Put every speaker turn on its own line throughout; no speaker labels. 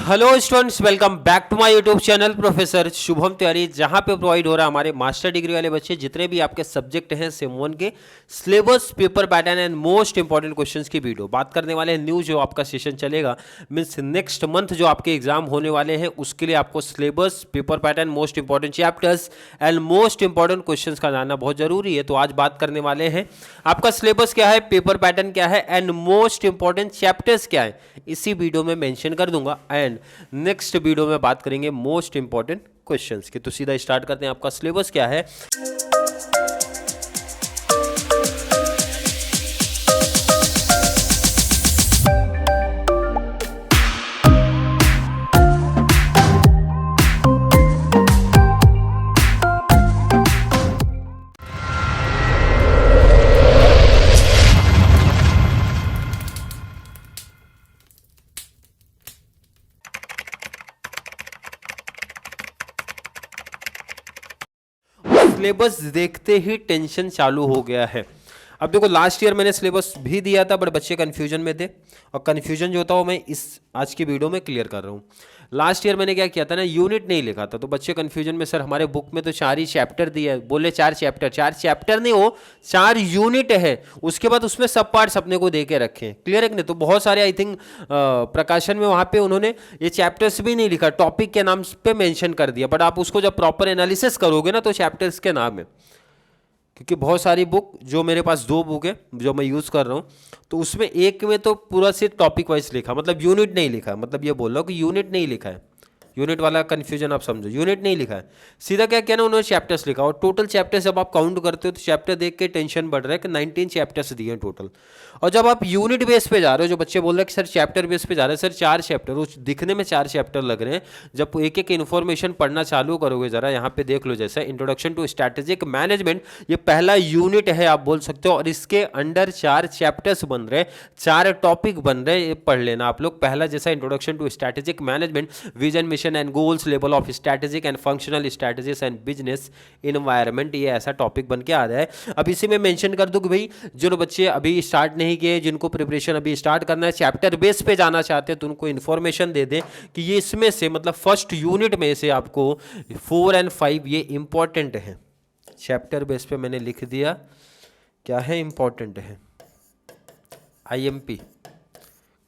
Hello students, welcome back to my YouTube channel professor Shubham Tiwari, जहां पे provide हो रहा है हमारे मास्टर डिग्री वाले बच्चे जितने भी आपके सब्जेक्ट हैं सेम 1 के syllabus, paper pattern and most important questions की वीडियो बात करने वाले हैं। न्यू जो आपका सेशन चलेगा मीन्स नेक्स्ट मंथ जो आपके एग्जाम होने वाले हैं उसके लिए आपको syllabus, paper pattern, most important chapters and most important questions का जानना बहुत जरूरी है। तो आज बात करने वाले हैं आपका सिलेबस क्या है, पेपर पैटर्न क्या है एंड मोस्ट इंपॉर्टेंट चैप्टर्स क्या है, इसी वीडियो में मेंशन कर दूंगा। एंड नेक्स्ट वीडियो में बात करेंगे मोस्ट इंपॉर्टेंट क्वेश्चंस की। तो सीधा स्टार्ट करते हैं। आपका सिलेबस क्या है। सिलेबस देखते ही टेंशन चालू हो गया है। अब देखो, लास्ट ईयर मैंने सिलेबस भी दिया था बट बच्चे कंफ्यूजन में थे, और कंफ्यूजन जो था वो मैं इस आज की वीडियो में क्लियर कर रहा हूँ। लास्ट ईयर मैंने क्या किया था ना, यूनिट नहीं लिखा था, तो बच्चे कंफ्यूजन में सर हमारे बुक में तो 4 ही चैप्टर दिया है। बोले 4 चैप्टर, 4 चैप्टर नहीं हो 4 यूनिट है, उसके बाद उसमें सब पार्ट्स अपने को दे के रखे हैं। क्लियर है कि नहीं। तो बहुत सारे आई थिंक प्रकाशन में वहाँ पे उन्होंने ये चैप्टर्स भी नहीं लिखा, टॉपिक के नाम पे मेंशन कर दिया, बट आप उसको जब प्रॉपर एनालिसिस करोगे ना तो चैप्टर्स के नाम है। क्योंकि बहुत सारी बुक, जो मेरे पास 2 बुक है जो मैं यूज़ कर रहा हूँ, तो उसमें एक में तो पूरा सिर्फ टॉपिक वाइज लिखा, मतलब यूनिट नहीं लिखा। मतलब ये बोल रहा हूँ कि यूनिट नहीं लिखा है, यूनिट वाला कंफ्यूजन आप समझो, यूनिट नहीं लिखा है। सीधा क्या किया ना, उन्होंने चैप्टर्स लिखा, और टोटल चैप्टर्स जब आप काउंट करते हो तो चैप्टर देख के टेंशन बढ़ रहा है कि 19 चैप्टर्स दिए हैं टोटल। और जब आप यूनिट बेस पे जा रहे हो, जो बच्चे बोल रहे हैं कि सर चैप्टर बेस पे जा रहे हैं, सर 4 चैप्टर, वो दिखने में 4 चैप्टर लग रहे हैं। जब एक एक इन्फॉर्मेशन पढ़ना चालू करोगे, जरा यहाँ पे देख लो, जैसे इंट्रोडक्शन टू स्ट्रैटेजिक मैनेजमेंट, ये पहला यूनिट है आप बोल सकते हो, और इसके अंडर 4 चैप्टर्स बन रहे, 4 टॉपिक बन रहे, ये पढ़ लेना आप लोग। पहला जैसा introduction to strategic management, vision, mission and goals, level of strategic and functional strategies and business environment, ये ऐसा टॉपिक बन के आ रहा है। अब इसी में मेंशन कर दूं कि भाई जो बच्चे अभी स्टार्ट नहीं किए, जिनको प्रिपरेशन अभी स्टार्ट करना है, चैप्टर बेस पे जाना चाहते हैं, तो उनको इन्फॉर्मेशन दे दें कि ये इसमें से मतलब फर्स्ट यूनिट में से आपको 4 और 5 ये इंपॉर्टेंट है। चैप्टर बेस पे मैंने लिख दिया क्या है, इंपॉर्टेंट है, IMP।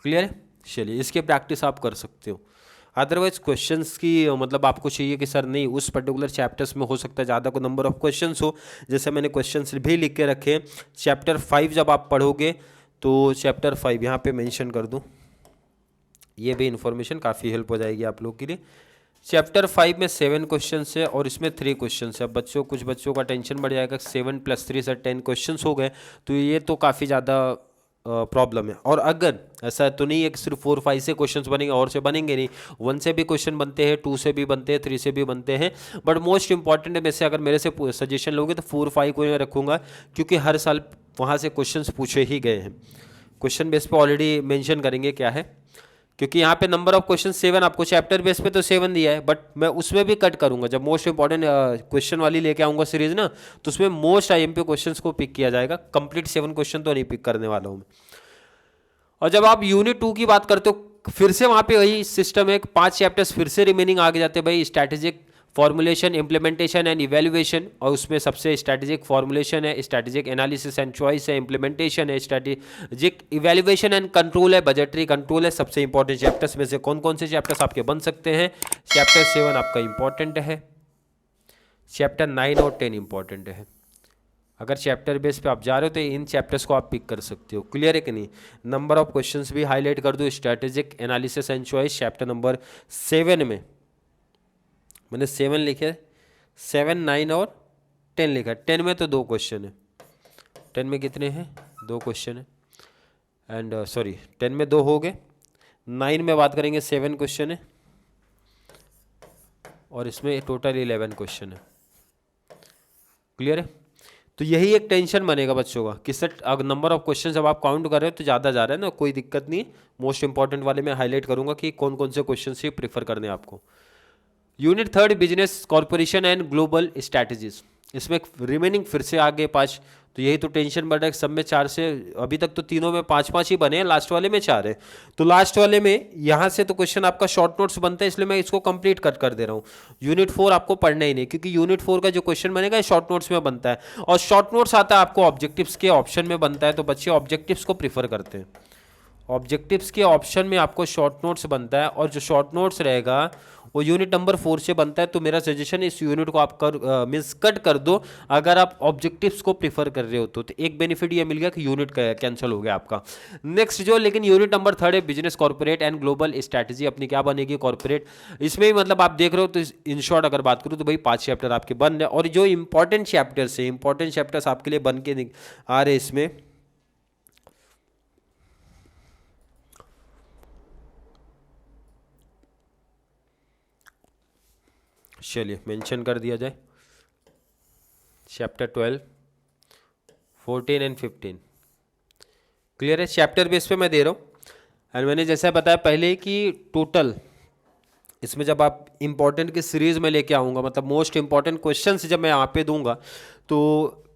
क्लियर है। चलिए, इसके प्रैक्टिस आप कर सकते हो। अदरवाइज क्वेश्चंस की मतलब आपको चाहिए कि सर नहीं, उस पर्टिकुलर चैप्टर्स में हो सकता है ज़्यादा को नंबर ऑफ क्वेश्चंस हो, जैसे मैंने क्वेश्चंस भी लिख के रखे। चैप्टर 5 जब आप पढ़ोगे तो चैप्टर 5 यहाँ पे मेंशन कर दूँ, ये भी इंफॉर्मेशन काफ़ी हेल्प हो जाएगी आप लोग के लिए। चैप्टर 5 में 7 क्वेश्चन है और इसमें 3 क्वेश्चन है। अब बच्चों, कुछ बच्चों का टेंशन बढ़ जाएगा, 7 + 3 सर 10 क्वेश्चन हो गए, तो ये तो काफ़ी ज़्यादा प्रॉब्लम है। और अगर ऐसा तो नहीं है कि सिर्फ 4, 5 से क्वेश्चंस बनेंगे और से बनेंगे नहीं, 1 से भी क्वेश्चन बनते हैं, 2 से भी बनते हैं, 3 से भी बनते हैं, बट मोस्ट इंपॉर्टेंट है। वैसे अगर मेरे से सजेशन लोगे तो 4, 5 को मैं रखूँगा, क्योंकि हर साल वहाँ से क्वेश्चंस पूछे ही गए हैं। क्वेश्चन बेस पे ऑलरेडी मेंशन करेंगे क्या है, क्योंकि यहाँ पे नंबर ऑफ क्वेश्चन 7, आपको चैप्टर बेस पे तो 7 दिया है, बट मैं उसमें भी कट करूंगा। जब मोस्ट इंपॉर्टेंट क्वेश्चन वाली लेके आऊंगा सीरीज ना, तो उसमें मोस्ट IMP क्वेश्चंस को पिक किया जाएगा। कंप्लीट 7 क्वेश्चन तो नहीं पिक करने वाला हूँ मैं। और जब आप यूनिट 2 की बात करते हो, फिर से वहाँ पे वही सिस्टम है, 5 चैप्टर्स फिर से रिमेनिंग आगे जाते हैं भाई। Strategic formulation, implementation and evaluation, और उसमें सबसे स्ट्रैटेजिक फॉर्मुलेशन है, स्ट्रैटेजिक एनालिसिस एंड चॉइस है, इम्प्लीमेंटेशन है, स्ट्रैटेजिक इवेल्युएशन एंड कंट्रोल है, बजटरी कंट्रोल है। सबसे इंपॉर्टेंट चैप्टर्स में से कौन कौन से चैप्टर्स आपके बन सकते हैं। चैप्टर 7 आपका इंपॉर्टेंट है, चैप्टर 9 और 10 इंपॉर्टेंट है। अगर चैप्टर बेस पे आप जा रहे हो तो इन चैप्टर्स को आप पिक कर सकते हो। क्लियर है कि नहीं। नंबर ऑफ क्वेश्चंस भी हाईलाइट कर दो। Strategic analysis and choice chapter number 7 में मैंने 7 लिखे, 7, 9 और 10 लिखा। 10 में तो 2 क्वेश्चन है। 10 में कितने हैं, 2 क्वेश्चन है, एंड सॉरी 10 में 2 हो गए। 9 में बात करेंगे 7 क्वेश्चन है, और इसमें टोटल 11 क्वेश्चन है। क्लियर है। तो यही एक टेंशन बनेगा बच्चों का कि सर अगर नंबर ऑफ क्वेश्चन जब आप काउंट कर रहे हो तो ज़्यादा जा रहा है ना, कोई दिक्कत नहीं। मोस्ट इंपॉर्टेंट वाले में हाईलाइट करूंगा कि कौन कौन से क्वेश्चन ही प्रीफर करने आपको। Unit 3 business, corporation and global strategies, इसमें रिमेनिंग फिर से आगे 5 तो यही तो टेंशन बढ़ रहा है, सब में 4 से, अभी तक तो तीनों में 5-5 ही बने हैं, लास्ट वाले में 4 है। तो लास्ट वाले में यहाँ से तो क्वेश्चन आपका शॉर्ट नोट्स बनता है, इसलिए मैं इसको कंप्लीट कर दे रहा हूँ। यूनिट 4 आपको पढ़ना ही नहीं, क्योंकि यूनिट 4 का जो क्वेश्चन बनेगा शॉर्ट नोट्स में बनता है, और शॉर्ट नोट्स आता है आपको ऑब्जेक्टिव्स के ऑप्शन में बनता है, तो बच्चे ऑब्जेक्टिव्स को प्रीफर करते हैं। ऑब्जेक्टिव्स के ऑप्शन में आपको शॉर्ट नोट्स बनता है, और जो शॉर्ट नोट्स रहेगा वो यूनिट नंबर 4 से बनता है। तो मेरा सजेशन है इस यूनिट को आप मीन्स कट कर दो अगर आप ऑब्जेक्टिव्स को प्रीफर कर रहे हो तो एक बेनिफिट ये मिल गया कि यूनिट कैंसिल हो गया आपका। नेक्स्ट जो लेकिन यूनिट नंबर 3 है business corporate and global strategy, अपनी क्या बनेगी कॉर्पोरेट। इसमें भी मतलब आप देख रहे हो तो इन शॉर्ट अगर बात करूँ तो भाई 5 चैप्टर आपके बन रहे, और जो इंपॉर्टेंट चैप्टर्स है, इंपॉर्टेंट चैप्टर्स आपके लिए बन के आ रहे इसमें। चलिए मेंशन कर दिया जाए, चैप्टर 12, 14 एंड 15 क्लियर है। चैप्टर बेस पे मैं दे रहा हूँ, एंड मैंने जैसा बताया पहले कि टोटल इसमें जब आप इंपॉर्टेंट की सीरीज में लेके आऊँगा, मतलब मोस्ट इंपॉर्टेंट क्वेश्चंस जब मैं यहाँ पे दूंगा तो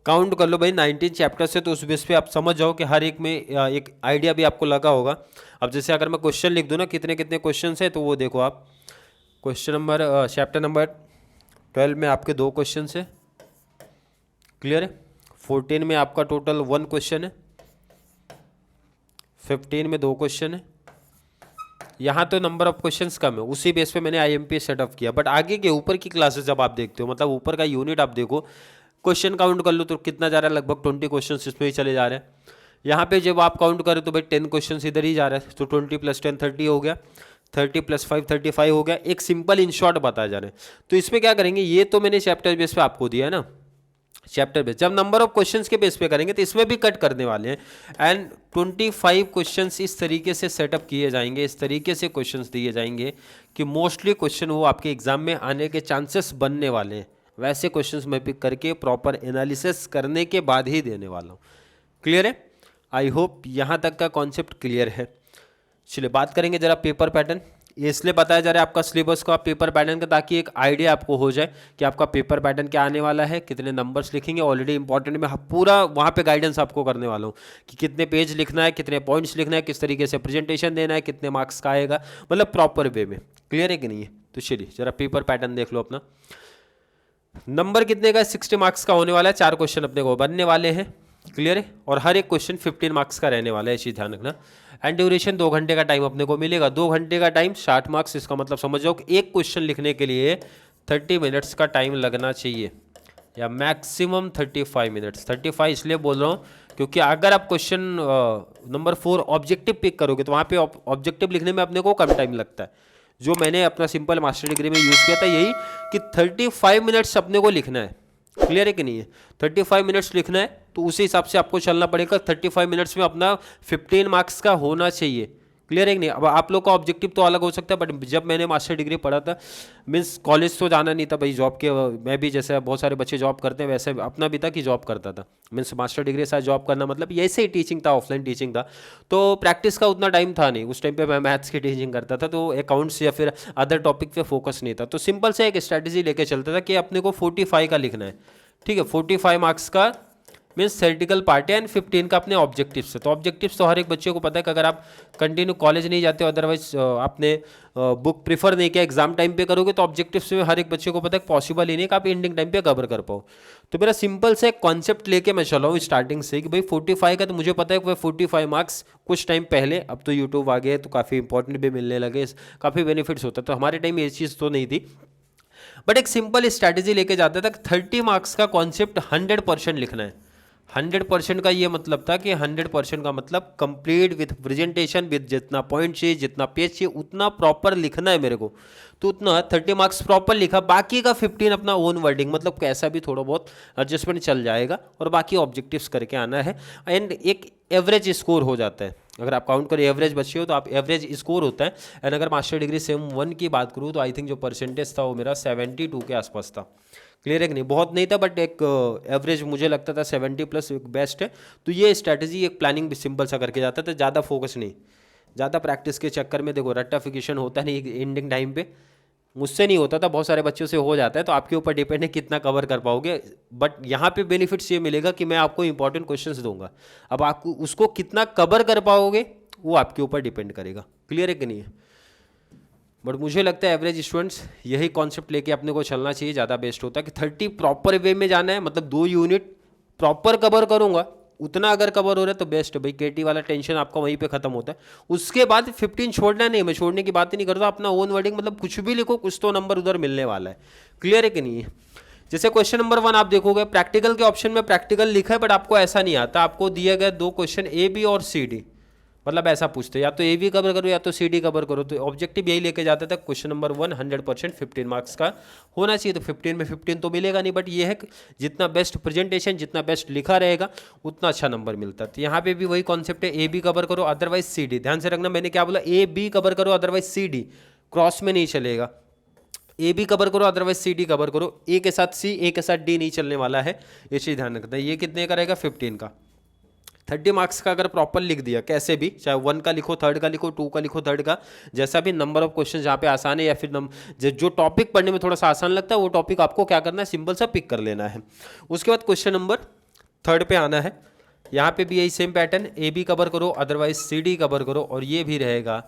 काउंट कर लो भाई 19 चैप्टर से, तो उस बेस पे आप समझ जाओ कि हर एक में एक आइडिया भी आपको लगा होगा। अब जैसे अगर मैं क्वेश्चन लिख दूँ ना कितने कितने क्वेश्चन है, तो वो देखो आप क्वेश्चन नंबर चैप्टर नंबर 12 में आपके 2 क्वेश्चन है, क्लियर है। 14 में आपका टोटल 1 क्वेश्चन है, 15 में 2 क्वेश्चन है। यहाँ तो नंबर ऑफ क्वेश्चंस कम है, उसी बेस पे मैंने आईएमपी सेटअप किया। बट आगे के ऊपर की क्लासेस जब आप देखते हो, मतलब ऊपर का यूनिट आप देखो, क्वेश्चन काउंट कर लो तो कितना जा रहा है, लगभग 20 क्वेश्चन इसमें ही चले जा रहे हैं। यहाँ पे जब आप काउंट करें तो भाई 10 क्वेश्चन इधर ही जा रहा है, तो 20 + 10 30 हो गया, 30 + 5 35 हो गया। एक सिंपल इन शॉर्ट बताया जा रहा है। तो इसमें क्या करेंगे, ये तो मैंने चैप्टर बेस पे आपको दिया है ना, चैप्टर बेस। जब नंबर ऑफ क्वेश्चंस के बेस पे करेंगे तो इसमें भी कट करने वाले हैं, एंड 25 क्वेश्चंस इस तरीके से सेटअप किए जाएंगे, इस तरीके से क्वेश्चंस दिए जाएंगे कि मोस्टली क्वेश्चन वो आपके एग्जाम में आने के चांसेस बनने वाले हैं। वैसे क्वेश्चंस मैं पिक करके प्रॉपर एनालिसिस करने के बाद ही देने वाला हूँ, क्लियर है। आई होप यहाँ तक का कॉन्सेप्ट क्लियर है। चलिए बात करेंगे जरा पेपर पैटर्न। ये इसलिए बताया जा रहा है आपका सिलेबस को, आप पेपर पैटर्न का, ताकि एक आइडिया आपको हो जाए कि आपका पेपर पैटर्न क्या आने वाला है, कितने नंबर्स लिखेंगे। ऑलरेडी इंपॉर्टेंट में पूरा वहाँ पे गाइडेंस आपको करने वाला हूँ कि कितने पेज लिखना है, कितने पॉइंट्स लिखना है, किस तरीके से प्रेजेंटेशन देना है, कितने मार्क्स का आएगा, मतलब प्रॉपर वे में, क्लियर है कि नहीं है। तो चलिए जरा पेपर पैटर्न देख लो अपना। नंबर कितने का, 60 मार्क्स का होने वाला है, 4 क्वेश्चन अपने को बनने वाले हैं, क्लियर है। और हर एक क्वेश्चन 15 मार्क्स का रहने वाला है, ये चीज़ ध्यान रखना। एंड ड्यूरेशन 2 घंटे का टाइम अपने को मिलेगा, 2 घंटे का टाइम 60 मार्क्स, इसका मतलब समझ जाओ कि एक क्वेश्चन लिखने के लिए 30 मिनट्स का टाइम लगना चाहिए, या मैक्सिमम 35 मिनट्स। 35 इसलिए बोल रहा हूँ क्योंकि अगर आप क्वेश्चन नंबर 4 ऑब्जेक्टिव पिक करोगे तो वहाँ पे ऑब्जेक्टिव लिखने में अपने को कम टाइम लगता है। जो मैंने अपना सिंपल मास्टर डिग्री में यूज़ किया था यही कि 35 मिनट्स अपने को लिखना है, क्लियर है कि नहीं है। 35 मिनट्स लिखना है, तो उसी हिसाब से आपको चलना पड़ेगा। 35 मिनट्स में अपना 15 मार्क्स का होना चाहिए, क्लियर है कि नहीं। अब आप लोग का ऑब्जेक्टिव तो अलग हो सकता है, बट जब मैंने मास्टर डिग्री पढ़ा था, मीन्स कॉलेज तो जाना नहीं था भाई, जॉब के, मैं भी जैसे बहुत सारे बच्चे जॉब करते हैं वैसे अपना भी था कि जॉब करता था। मीन्स मास्टर डिग्री साथ जॉब करना मतलब ऐसे ही टीचिंग था, ऑफलाइन टीचिंग था, तो प्रैक्टिस का उतना टाइम था नहीं। उस टाइम पे मैं मैथ्स की टीचिंग करता था, तो अकाउंट्स या फिर अदर टॉपिक पे फोकस नहीं था। तो सिंपल से एक स्ट्रैटेजी लेके चलता था कि अपने को 45 का लिखना है, ठीक है। 45 मार्क्स का मीन्स थेरेटिकल पार्ट है, एंड 15 का अपने ऑब्जेक्टिव्स है। तो ऑब्जेक्टिव्स तो हर एक बच्चे को पता है कि अगर आप कंटिन्यू कॉलेज नहीं जाते, अदरवाइज आपने बुक प्रीफर नहीं किया, एग्जाम टाइम पे करोगे, तो ऑब्जेक्टिव्स में हर एक बच्चे को पता है पॉसिबल ही नहीं कि आप एंडिंग टाइम पे कवर कर पाओ। तो मेरा सिंपल से एक कॉन्सेप्ट लेके मैं चला हूँ स्टार्टिंग से कि भाई 45 का, तो मुझे पता है कि 45 मार्क्स कुछ टाइम पहले, अब तो यूट्यूब आ गए तो काफ़ी इंपॉर्टेंट भी मिलने लगे, काफ़ी बेनिफिट्स होता है, तो हमारे टाइम ये चीज़ तो नहीं थी। बट एक सिंपल स्ट्रैटेजी लेके जाता था, 30 मार्क्स का कॉन्सेप्ट 100% लिखना है। 100% का ये मतलब था कि 100% का मतलब कंप्लीट विथ प्रेजेंटेशन, विथ जितना पॉइंट चाहिए, जितना पेज चाहिए, उतना प्रॉपर लिखना है मेरे को। तो उतना 30 मार्क्स प्रॉपर लिखा, बाकी का 15 अपना ओन वर्डिंग, मतलब कैसा भी थोड़ा बहुत एडजस्टमेंट चल जाएगा, और बाकी ऑब्जेक्टिव्स करके आना है। एंड एक एवरेज स्कोर हो जाता है, अगर आप काउंट करें एवरेज बच्चे हो तो आप एवरेज स्कोर होता है। एंड अगर मास्टर डिग्री सेम 1 की बात करूँ तो आई थिंक जो परसेंटेज था वो मेरा 72 के आसपास था, क्लियर है कि नहीं। बहुत नहीं था, बट एक एवरेज मुझे लगता था 70+ एक बेस्ट है। तो ये स्ट्रैटेजी एक प्लानिंग भी सिंपल सा करके जाता था, ज़्यादा फोकस नहीं, ज़्यादा प्रैक्टिस के चक्कर में देखो रट्टाफिकेशन होता नहीं एंडिंग टाइम पे, मुझसे नहीं होता था, बहुत सारे बच्चों से हो जाता है, तो आपके ऊपर डिपेंड है कितना कवर कर पाओगे। बट यहाँ पे बेनिफिट्स ये मिलेगा कि मैं आपको इंपॉर्टेंट क्वेश्चंस दूंगा, अब आपको उसको कितना कवर कर पाओगे वो आपके ऊपर डिपेंड करेगा। क्लियर है कि नहीं है? बट मुझे लगता है एवरेज स्टूडेंट्स यही कॉन्सेप्ट लेके अपने को चलना चाहिए, ज़्यादा बेस्ट होता है कि 30 प्रॉपर वे में जाना है, मतलब 2 यूनिट प्रॉपर कवर करूंगा, उतना अगर कवर हो रहा है तो बेस्ट है भाई। केटी वाला टेंशन आपका वहीं पे खत्म होता है। उसके बाद 15 छोड़ना नहीं, मैं छोड़ने की बात ही नहीं करता, अपना ओन वर्डिंग, मतलब कुछ भी लिखो, कुछ तो नंबर उधर मिलने वाला है। क्लियर है कि नहीं है? जैसे क्वेश्चन नंबर 1 आप देखोगे, प्रैक्टिकल के ऑप्शन में प्रैक्टिकल लिखा है, बट आपको ऐसा नहीं आता, आपको दिया गया 2 क्वेश्चन ए बी और सी डी, मतलब ऐसा पूछते या तो ए बी कवर करो या तो सी डी कवर करो, तो ऑब्जेक्टिव यही लेके जाता था। क्वेश्चन नंबर 1 100% 15 मार्क्स का होना चाहिए, तो 15 में 15 तो मिलेगा नहीं, बट ये है कि जितना बेस्ट प्रेजेंटेशन, जितना बेस्ट लिखा रहेगा उतना अच्छा नंबर मिलता है। तो यहाँ पे भी वही कॉन्सेप्ट है, ए बी कवर करो अदरवाइज सी डी। ध्यान से रखना, मैंने क्या बोला, ए बी कवर करो अदरवाइज सी डी, क्रॉस में नहीं चलेगा। ए बी कवर करो अदरवाइज सी डी कवर करो, ए के साथ सी, ए के साथ डी नहीं चलने वाला है, ये चीज़ ध्यान रखना है। ये कितने का रहेगा? 15 का। 30 मार्क्स का अगर प्रॉपर लिख दिया, कैसे भी, चाहे 1 का लिखो, 3rd का लिखो, 2 का लिखो, 3rd का, जैसा भी, नंबर ऑफ क्वेश्चन जहाँ पे आसान है या फिर जो टॉपिक पढ़ने में थोड़ा सा आसान लगता है वो टॉपिक आपको क्या करना है, सिंपल सा पिक कर लेना है। उसके बाद क्वेश्चन नंबर 3rd पे आना है। यहाँ पे भी यही same pattern, A B cover करो अदरवाइज सी डी कवर करो, और ये भी रहेगा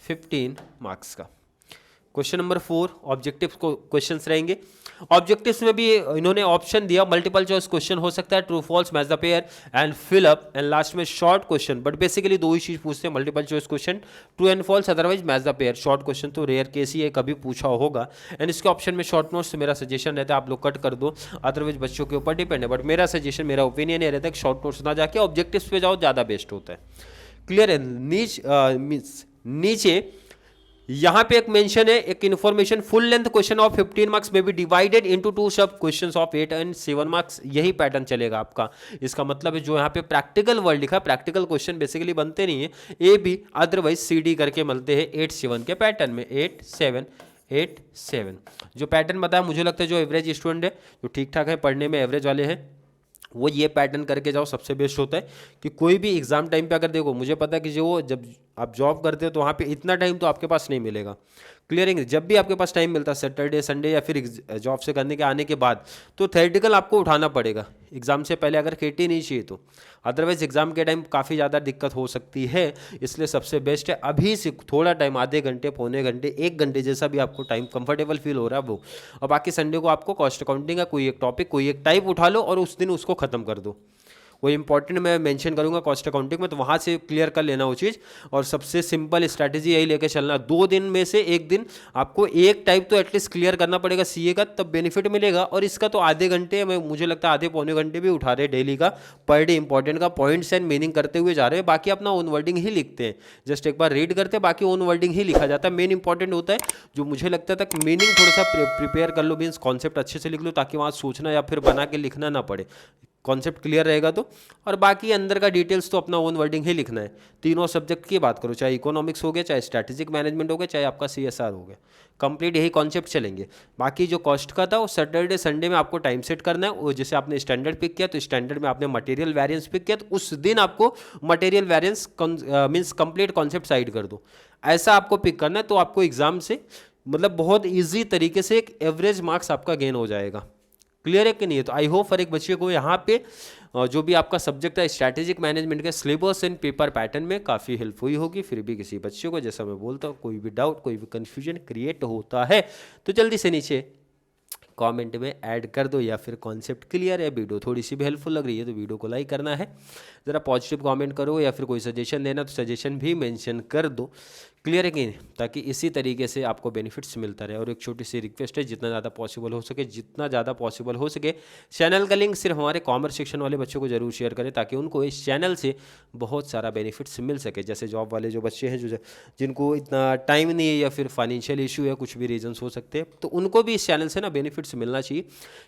15 मार्क्स का। क्वेश्चन नंबर 4 ऑब्जेक्टिव क्वेश्चंस रहेंगे। ऑब्जेक्टिव्स में भी इन्होंने ऑप्शन दिया, मल्टीपल चॉइस क्वेश्चन हो सकता है, true false, match the pair and fill up, and last में शॉर्ट क्वेश्चन। बट बेसिकली 2 ही चीज पूछते हैं, multiple choice question, true and false, otherwise match the pair. Short question तो रेयर केस ही है, कभी पूछा होगा। एंड इसके ऑप्शन में शॉर्ट नोट्स, मेरा सजेशन रहता है आप लोग कट कर दो, अदरवाइज बच्चों के ऊपर डिपेंड है, बट मेरा सजेशन, मेरा ओपिनियन ये रहता है कि शॉर्ट नोट्स ना जाके ऑब्जेक्टिव्स पे जाओ, ज़्यादा बेस्ट होता है। क्लियर है? नीचे यहां पे एक मेंशन है, एक information, full length question of 15 marks में be divided into 2 sub questions of 8 and 7 marks. यही पैटर्न चलेगा आपका। इसका मतलब है जो यहाँ पे प्रैक्टिकल वर्ड लिखा, प्रैक्टिकल क्वेश्चन बेसिकली बनते नहीं है, A B otherwise C D करके मिलते हैं 8-7 के पैटर्न में, 8-7 जो पैटर्न बताया। मुझे लगता है जो एवरेज स्टूडेंट है, जो ठीक ठाक है पढ़ने में, एवरेज वाले हैं, वो ये पैटर्न करके जाओ, सबसे बेस्ट होता है। कि कोई भी एग्जाम टाइम पे अगर देखो, मुझे पता है कि जो जब आप जॉब करते हो तो वहाँ पे इतना टाइम तो आपके पास नहीं मिलेगा। क्लियरिंग, जब भी आपके पास टाइम मिलता है, सैटरडे संडे या फिर जॉब से करने के आने के बाद, तो थ्योरेटिकल आपको उठाना पड़ेगा एग्जाम से पहले, अगर केटी नहीं चाहिए तो। अदरवाइज एग्जाम के टाइम काफ़ी ज़्यादा दिक्कत हो सकती है, इसलिए सबसे बेस्ट है अभी से थोड़ा टाइम, आधे घंटे, पौने घंटे, 1 घंटे, जैसा भी आपको टाइम कंफर्टेबल फील हो रहा है वो। और बाकी संडे को आपको कॉस्ट अकाउंटिंग का कोई एक टॉपिक, कोई एक टाइप उठा लो और उस दिन उसको खत्म कर दो। वो इंपॉर्टेंट मैं मेंशन करूंगा कॉस्ट अकाउंटिंग में, तो वहाँ से क्लियर कर लेना वो चीज़। और सबसे सिंपल स्ट्रैटेजी यही लेके चलना, 2 दिन में से 1 दिन आपको एक टाइप तो एटलीस्ट क्लियर करना पड़ेगा सीए का, तब बेनिफिट मिलेगा। और इसका तो आधे घंटे में, मुझे लगता है आधे पौने घंटे भी उठा रहे डेली का, पर डे इंपॉर्टेंट का पॉइंट्स एंड मीनिंग करते हुए जा रहे हैं। बाकी अपना ओन वर्डिंग ही लिखते हैं, जस्ट एक बार रीड करते हैं, बाकी ओन वर्डिंग ही लिखा जाता है। मेन इंपॉर्टेंट होता है जो मुझे लगता है तक मीनिंग थोड़ा सा प्रिपेयर कर लो, मीन्स कॉन्सेप्ट अच्छे से लिख लो, ताकि वहाँ सोचना या फिर बना के लिखना ना पड़े, कॉन्सेप्ट क्लियर रहेगा तो। और बाकी अंदर का डिटेल्स तो अपना ओन वर्डिंग ही लिखना है। तीनों सब्जेक्ट की बात करो, चाहे इकोनॉमिक्स हो गया, चाहे स्ट्रैटेजिक मैनेजमेंट हो गया, चाहे आपका सीएसआर हो गया, कंप्लीट यही कॉन्सेप्ट चलेंगे। बाकी जो कॉस्ट का था वो सैटरडे संडे में आपको टाइम सेट करना है। वो जैसे आपने स्टैंडर्ड पिक किया तो स्टैंडर्ड में आपने मटेरियल वेरिएंस पिक किया, तो उस दिन आपको material variance means complete concept side कर दो, ऐसा आपको पिक करना है। तो आपको एग्जाम से मतलब बहुत ईजी तरीके से एक एवरेज मार्क्स आपका गेन हो जाएगा। क्लियर है कि नहीं है? तो आई होप हर एक बच्चे को यहाँ पे जो भी आपका सब्जेक्ट है स्ट्रैटेजिक मैनेजमेंट के सिलेबस एंड पेपर पैटर्न में काफ़ी हेल्प हुई होगी। फिर भी किसी बच्चे को, जैसा मैं बोलता हूँ, कोई भी डाउट, कोई भी कन्फ्यूजन क्रिएट होता है तो जल्दी से नीचे कमेंट में ऐड कर दो, या फिर कॉन्सेप्ट क्लियर है, वीडियो थोड़ी सी भी हेल्पफुल लग रही है तो वीडियो को लाइक करना है, ज़रा पॉजिटिव कमेंट करो, या फिर कोई सजेशन देना तो सजेशन भी मेंशन कर दो। क्लियर है कि नहीं? ताकि इसी तरीके से आपको बेनिफिट्स मिलता रहे। और एक छोटी सी रिक्वेस्ट है, जितना ज़्यादा पॉसिबल हो सके, जितना ज़्यादा पॉसिबल हो सके, चैनल का लिंक सिर्फ हमारे कॉमर्स सेक्शन वाले बच्चों को जरूर शेयर करें, ताकि उनको इस चैनल से बहुत सारा बेनिफिट्स मिल सके। जैसे जॉब वाले जो बच्चे हैं, जो जिनको इतना टाइम नहीं है या फिर फाइनेंशियल इशू है, कुछ भी रीजंस हो सकते हैं, तो उनको भी इस चैनल से ना बेनिफिट्स मिलना चाहिए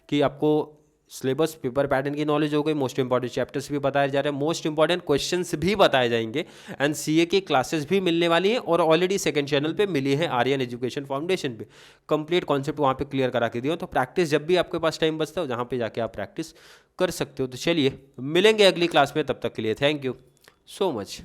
कि आपको सिलेबस पेपर पैटर्न की नॉलेज हो गई, मोस्ट इंपॉर्टेंट चैप्टर्स भी बताए जा रहे हैं, मोस्ट इंपॉर्टेंट क्वेश्चंस भी बताए जाएंगे, एंड सीए की क्लासेस भी मिलने वाली हैं, और ऑलरेडी सेकंड चैनल पे मिली है आर्यन एजुकेशन फाउंडेशन पे। कंप्लीट कॉन्सेप्ट वहाँ पे क्लियर करा के दिया, तो प्रैक्टिस जब भी आपके पास टाइम बचता हो, जहाँ पे जाके आप प्रैक्टिस कर सकते हो। तो चलिए मिलेंगे अगली क्लास में, तब तक के लिए थैंक यू सो मच।